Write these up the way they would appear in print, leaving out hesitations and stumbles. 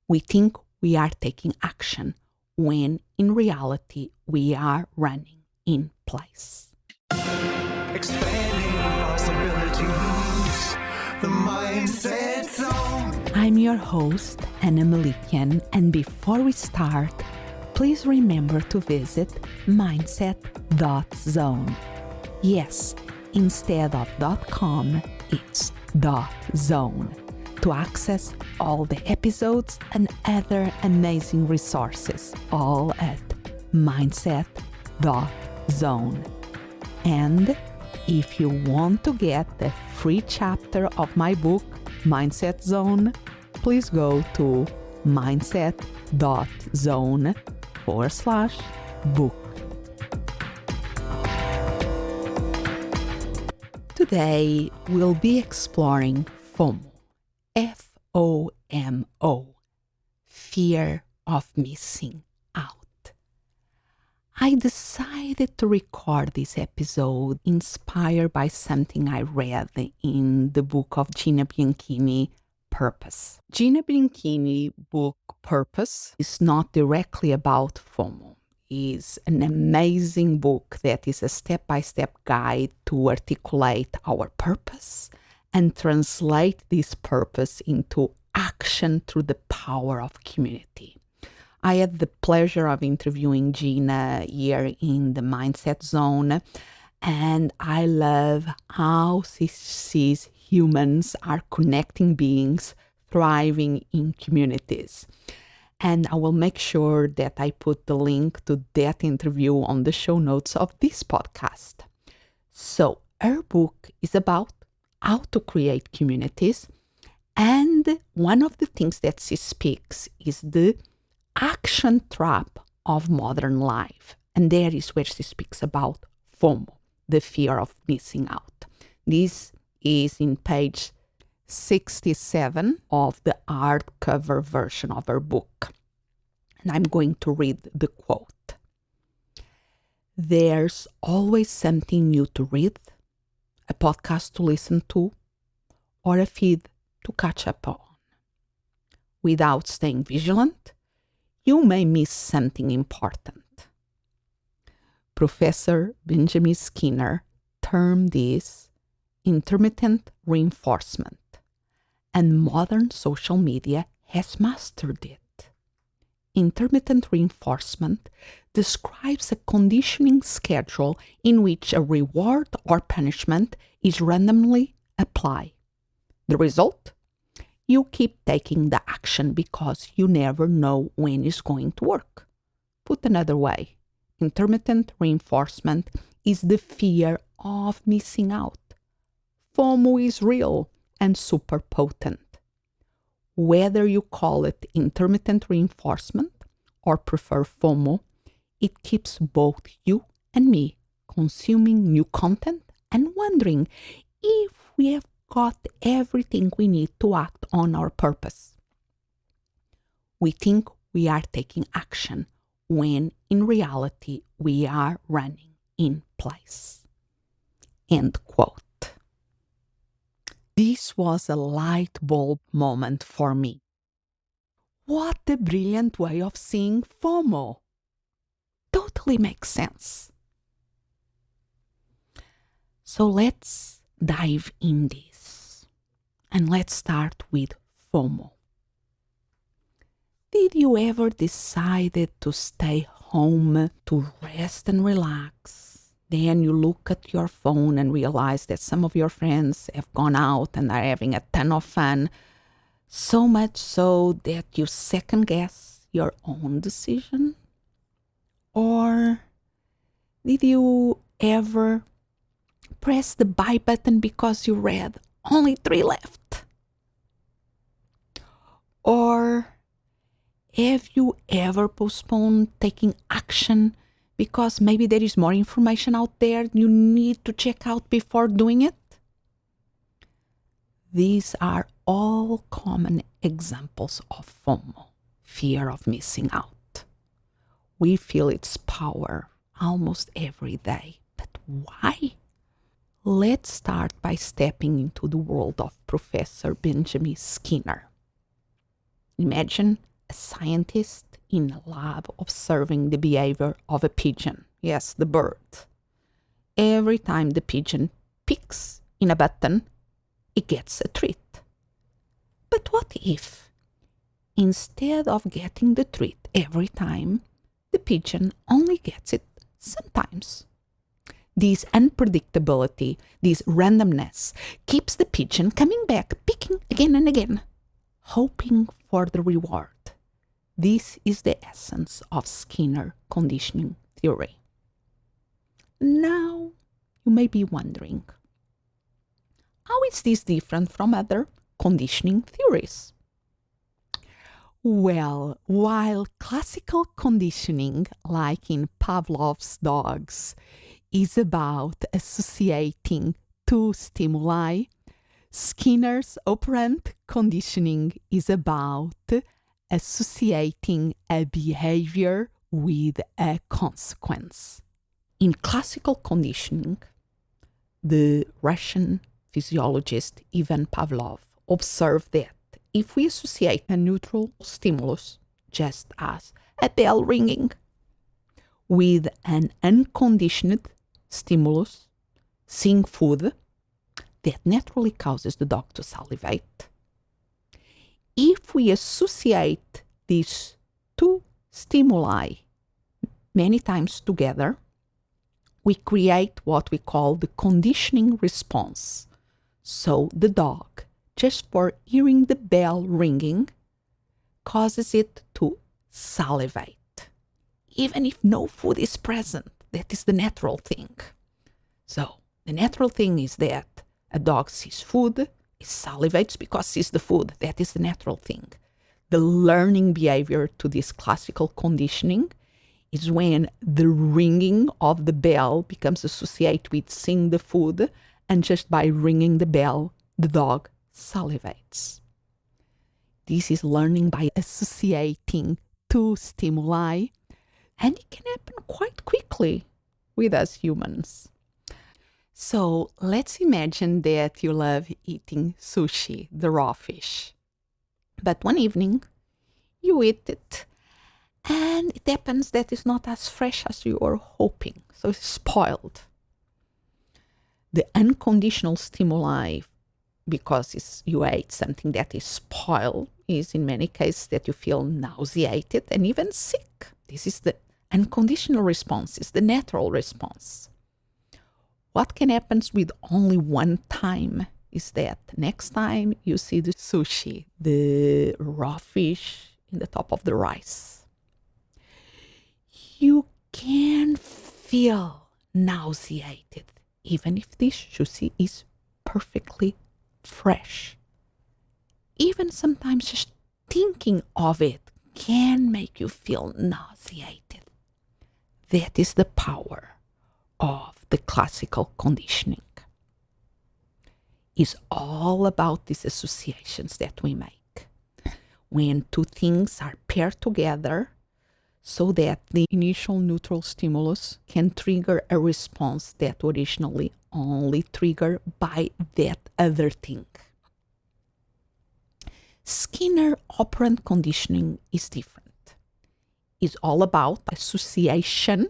We think we are taking action when in reality we are running in place. Expanding possibilities, the mindset zone. I'm your host, Anna Melikian, and before we start, please remember to visit mindset.zone. Yes, instead of .com, it's .zone to access all the episodes and other amazing resources, all at mindset.zone. And if you want to get the free chapter of my book, Mindset Zone, please go to mindset.zone/book. Today, we'll be exploring FOMO, FOMO, fear of missing out. I decided to record this episode inspired by something I read in the book of Gina Bianchini, Purpose. Gina Bianchini's book, Purpose, is not directly about FOMO. It's an amazing book that is a step-by-step guide to articulate our purpose and translate this purpose into action through the power of community. I had the pleasure of interviewing Gina here in the Mindset Zone, and I love how she sees humans are connecting beings thriving in communities. And I will make sure that I put the link to that interview on the show notes of this podcast. So her book is about how to create communities. And one of the things that she speaks is the action trap of modern life. And there is where she speaks about FOMO, the fear of missing out. This is in page 67 of the hardcover version of her book. And I'm going to read the quote. There's always something new to read, a podcast to listen to, or a feed to catch up on. Without staying vigilant, you may miss something important. Professor Benjamin Skinner termed this intermittent reinforcement, and modern social media has mastered it. Intermittent reinforcement describes a conditioning schedule in which a reward or punishment is randomly applied. The result? You keep taking the action because you never know when it's going to work. Put another way, intermittent reinforcement is the fear of missing out. FOMO is real and super potent. Whether you call it intermittent reinforcement or prefer FOMO, it keeps both you and me consuming new content and wondering if we have got everything we need to act on our purpose. We think we are taking action when in reality we are running in place. End quote. This was a light bulb moment for me. What a brilliant way of seeing FOMO. Totally makes sense. So let's dive in this. And let's start with FOMO. Did you ever decide to stay home to rest and relax? Then you look at your phone and realize that some of your friends have gone out and are having a ton of fun, so much so that you second guess your own decision? Or did you ever press the buy button because you read only 3 left? Or have you ever postponed taking action because maybe there is more information out there you need to check out before doing it? These are all common examples of FOMO, fear of missing out. We feel its power almost every day. But why? Let's start by stepping into the world of Professor Benjamin Skinner. Imagine a scientist in a lab observing the behavior of a pigeon. Yes, the bird. Every time the pigeon picks in a button, it gets a treat. But what if, instead of getting the treat every time, the pigeon only gets it sometimes? This unpredictability, this randomness, keeps the pigeon coming back, picking again and again, hoping for the reward. This is the essence of Skinner conditioning theory. Now, you may be wondering, how is this different from other conditioning theories? Well, while classical conditioning, like in Pavlov's dogs, is about associating two stimuli, Skinner's operant conditioning is about associating a behavior with a consequence. In classical conditioning, the Russian physiologist Ivan Pavlov observed that if we associate a neutral stimulus, just as a bell ringing, with an unconditioned stimulus, seeing food, that naturally causes the dog to salivate. If we associate these two stimuli many times together, we create what we call the conditioning response. So the dog, just for hearing the bell ringing, causes it to salivate, even if no food is present. That is the natural thing. So the natural thing is that a dog sees food, it salivates because sees the food. That is the natural thing. The learning behavior to this classical conditioning is when the ringing of the bell becomes associated with seeing the food, and just by ringing the bell, the dog salivates. This is learning by associating two stimuli, and it can happen quite quickly with us humans. So let's imagine that you love eating sushi, the raw fish. But one evening, you eat it, and it happens that it's not as fresh as you were hoping, so it's spoiled. The unconditional stimuli, because you ate something that is spoiled, is in many cases that you feel nauseated and even sick. This is the unconditional response, is the natural response. What can happen with only one time is that next time you see the sushi, the raw fish in the top of the rice, you can feel nauseated, even if this sushi is perfectly fresh. Even sometimes just thinking of it can make you feel nauseated. That is the power of the classical conditioning. It's all about these associations that we make. When two things are paired together so that the initial neutral stimulus can trigger a response that originally only triggered by that other thing. Skinner operant conditioning is different. It's all about association,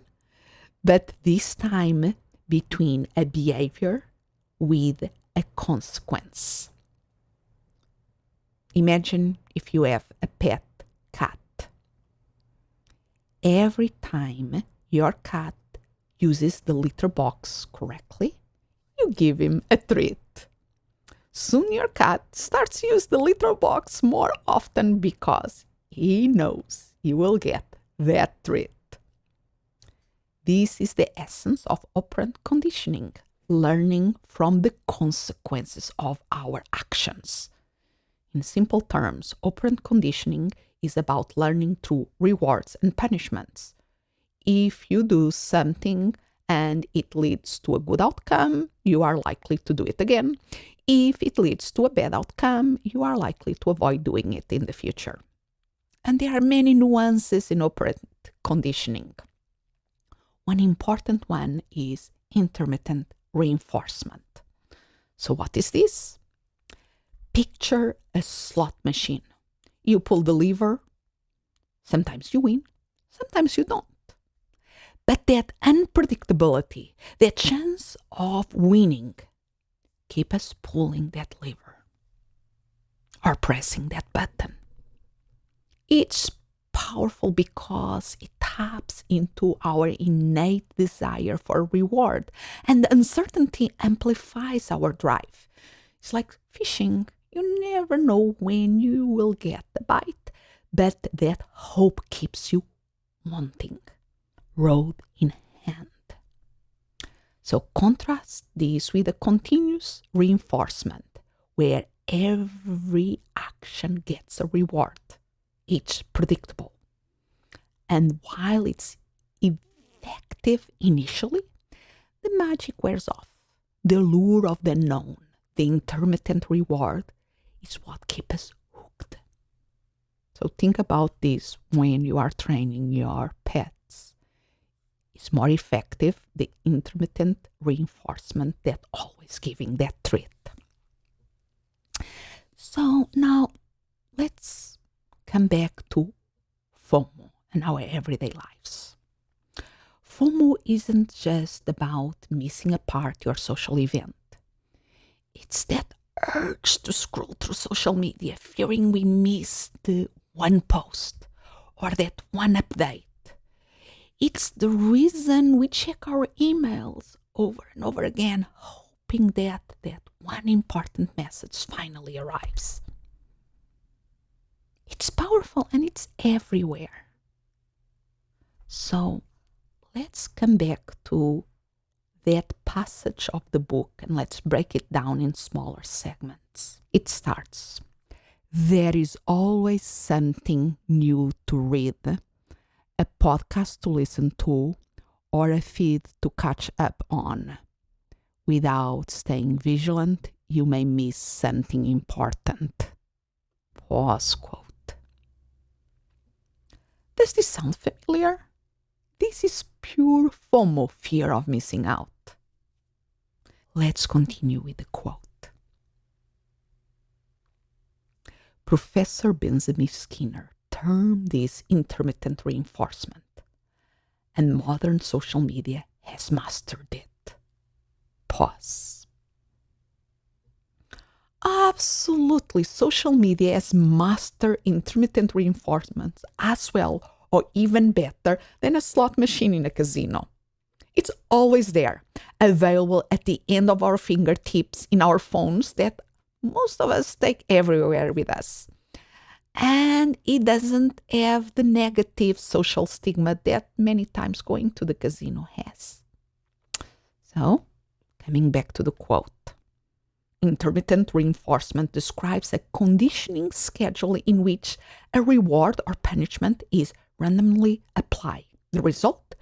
but this time between a behavior with a consequence. Imagine if you have a pet cat. Every time your cat uses the litter box correctly, you give him a treat. Soon your cat starts to use the litter box more often because he knows he will get that treat. This is the essence of operant conditioning, learning from the consequences of our actions. In simple terms, operant conditioning is about learning through rewards and punishments. If you do something and it leads to a good outcome, you are likely to do it again. If it leads to a bad outcome, you are likely to avoid doing it in the future. And there are many nuances in operant conditioning. One important one is intermittent reinforcement. So what is this? Picture a slot machine. You pull the lever Sometimes you win, sometimes you don't. But that unpredictability, that chance of winning, keep us pulling that lever or pressing that button. It's powerful because it taps into our innate desire for reward, and the uncertainty amplifies our drive. It's like fishing. You never know when you will get the bite, but that hope keeps you wanting, rod in hand. So contrast this with a continuous reinforcement where every action gets a reward. It's predictable. And while it's effective initially, the magic wears off. The lure of the unknown, the intermittent reward, is what keeps us hooked. So think about this when you are training your pets. It's more effective, the intermittent reinforcement, than always giving that treat. So now let's come back to FOMO and our everyday lives. FOMO isn't just about missing a party or social event. It's that urge to scroll through social media, fearing we missed the one post or that one update. It's the reason we check our emails over and over again, hoping that one important message finally arrives. It's powerful and it's everywhere. So let's come back to that passage of the book and let's break it down in smaller segments. It starts, there is always something new to read, a podcast to listen to, or a feed to catch up on. Without staying vigilant, you may miss something important. Pause quote. Does this sound familiar? This is pure FOMO, fear of missing out. Let's continue with the quote. Professor Benjamin Skinner termed this intermittent reinforcement, and modern social media has mastered it. Pause. Absolutely, social media has mastered intermittent reinforcements as well, or even better than a slot machine in a casino. It's always there, available at the end of our fingertips in our phones that most of us take everywhere with us. And it doesn't have the negative social stigma that many times going to the casino has. So, coming back to the quote. Intermittent reinforcement describes a conditioning schedule in which a reward or punishment is randomly applied. The result?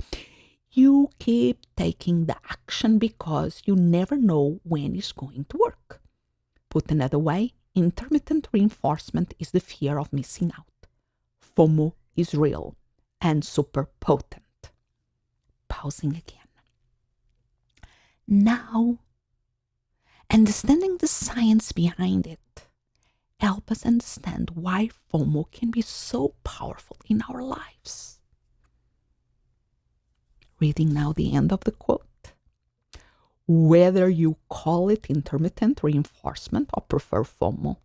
You keep taking the action because you never know when it's going to work. Put another way, intermittent reinforcement is the fear of missing out. FOMO is real and super potent. Pausing again. Now, understanding the science behind it help us understand why FOMO can be so powerful in our lives. Reading now the end of the quote. Whether you call it intermittent reinforcement or prefer FOMO,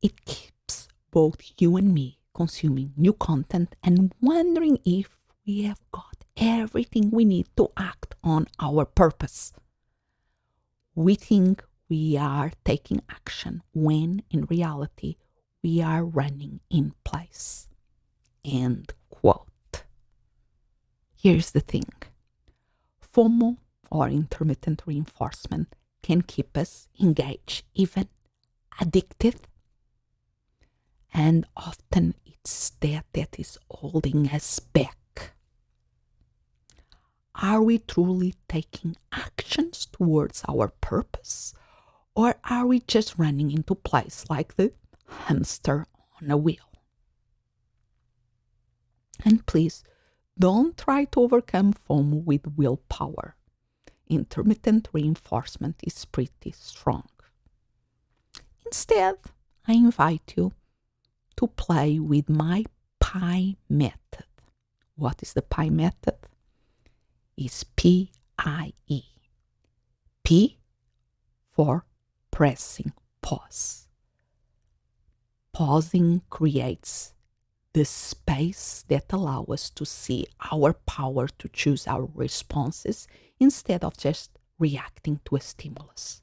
it keeps both you and me consuming new content and wondering if we have got everything we need to act on our purpose. We think we are taking action when in reality we are running in place. End quote. Here's the thing. FOMO or intermittent reinforcement can keep us engaged, even addicted. And often it's that is holding us back. Are we truly taking actions towards our purpose? Or are we just running into place like the hamster on a wheel? And please, don't try to overcome FOMO with willpower. Intermittent reinforcement is pretty strong. Instead, I invite you to play with my PIE method. What is the PIE method? It's P-I-E. P for pressing pause. Pausing creates the space that allows us to see our power to choose our responses instead of just reacting to a stimulus.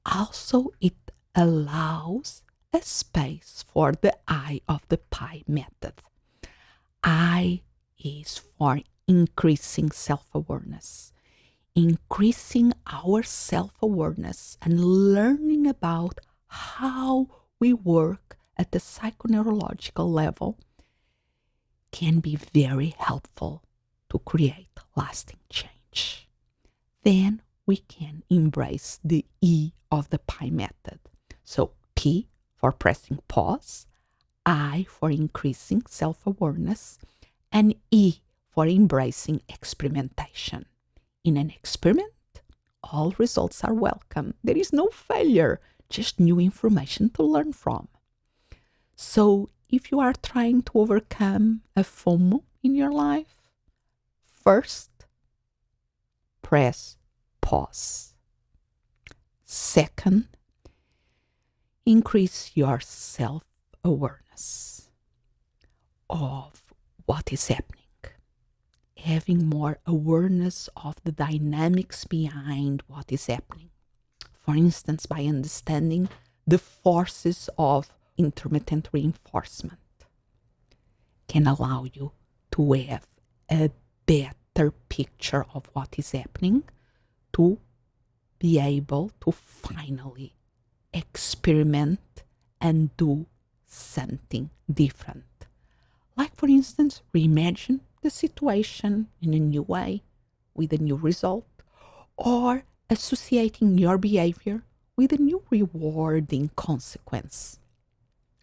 Also, it allows a space for the I of the PIE method. I is for increasing self-awareness. Increasing our self-awareness and learning about how we work at the psychoneurological level can be very helpful to create lasting change. Then we can embrace the E of the PIE method. So P for pressing pause, I for increasing self-awareness, and E for embracing experimentation. In an experiment, all results are welcome. There is no failure, just new information to learn from. So if you are trying to overcome a FOMO in your life, first, press pause. Second, increase your self-awareness of what is happening. Having more awareness of the dynamics behind what is happening. For instance, by understanding the forces of intermittent reinforcement can allow you to have a better picture of what is happening, to be able to finally experiment and do something different. Like, for instance, reimagine the situation in a new way with a new result, or associating your behavior with a new rewarding consequence.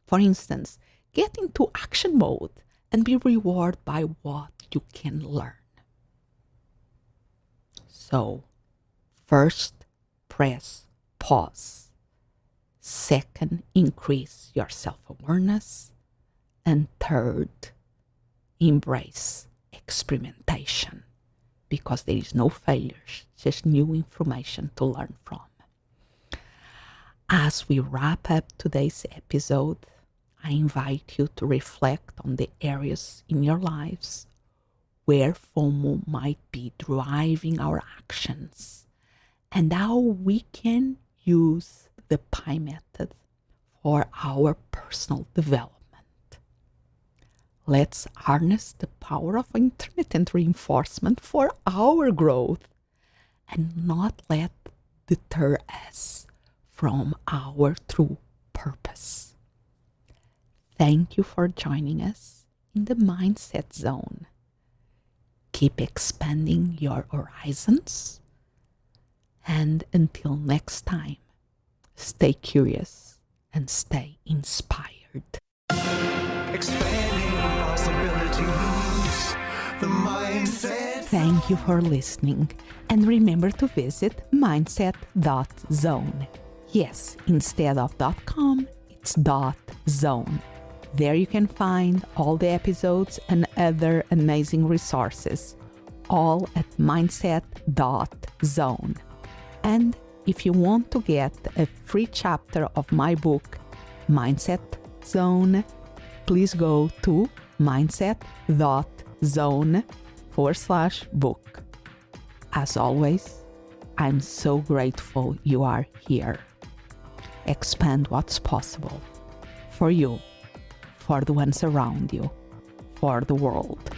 For instance, get into action mode and be rewarded by what you can learn. So, first, press pause. Second, increase your self-awareness. And third, embrace experimentation, because there is no failures, just new information to learn from. As we wrap up today's episode, I invite you to reflect on the areas in your lives where FOMO might be driving our actions and how we can use the PIE method for our personal development. Let's harness the power of intermittent reinforcement for our growth and not let deter us from our true purpose. Thank you for joining us in the Mindset Zone. Keep expanding your horizons, and until next time, stay curious and stay inspired. Expanding possibilities. The mindset. Thank you for listening, and remember to visit mindset.zone. Yes, instead of .com, it's .zone. There you can find all the episodes and other amazing resources, all at mindset.zone. And if you want to get a free chapter of my book, Mindset Zone, please go to mindset.zone/book. As always, I'm so grateful you are here. Expand what's possible for you, for the ones around you, for the world.